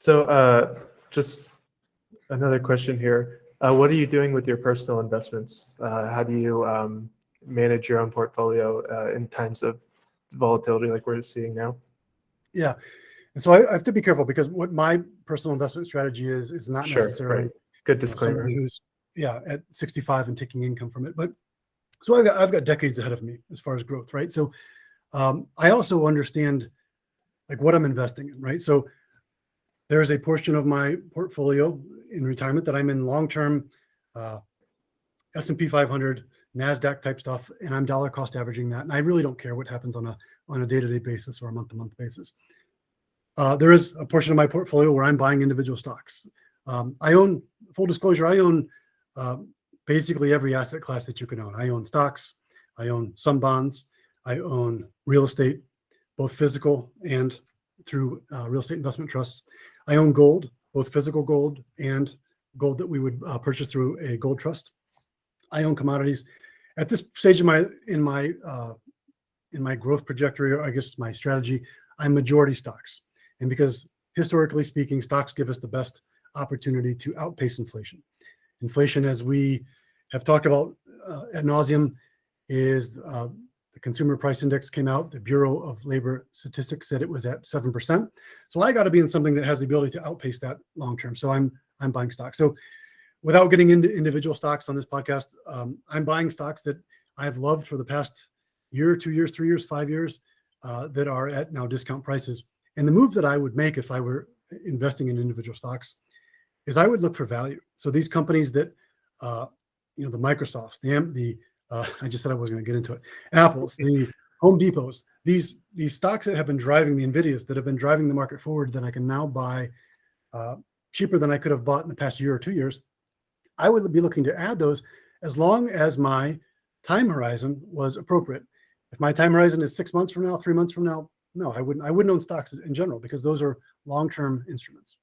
So just another question here. What are you doing with your personal investments? How do you manage your own portfolio in times of volatility like we're seeing now? Yeah. And so I have to be careful, because what my personal investment strategy is not Sure, necessarily right. Good disclaimer. somebody who's at 65 and taking income from it. But so I've got decades ahead of me as far as growth, right? So I also understand like what I'm investing in, right? So there is a portion of my portfolio in retirement that I'm in long-term S&P 500, NASDAQ type stuff, and I'm dollar cost averaging that. And I really don't care what happens on a day-to-day basis or a month-to-month basis. There is a portion of my portfolio where I'm buying individual stocks. I own, full disclosure, I own basically every asset class that you can own. I own stocks, I own some bonds, I own real estate, both physical and through real estate investment trusts. I own gold, both physical gold and gold that we would purchase through a gold trust. I own commodities. At this stage in my growth trajectory, or I guess my strategy, I'm majority stocks. And because historically speaking, stocks give us the best opportunity to outpace inflation. Inflation, as we have talked about ad nauseum, is the consumer price index came out. The Bureau of Labor Statistics said it was at 7%. So I got to be in something that has the ability to outpace that long term. So I'm buying stocks. So without getting into individual stocks on this podcast, I'm buying stocks that I've loved for the past year, 2 years, 3 years, 5 years, that are at now discount prices. And the move that I would make if I were investing in individual stocks is I would look for value. So these companies that, the Microsofts, I just said I wasn't going to get into it, Apples, the Home Depots, these stocks that have been driving, the Nvidias that have been driving the market forward, that I can now buy cheaper than I could have bought in the past year or 2 years. I would be looking to add those as long as my time horizon was appropriate. If my time horizon is 6 months from now, 3 months from now, no, I wouldn't own stocks in general, because those are long-term instruments.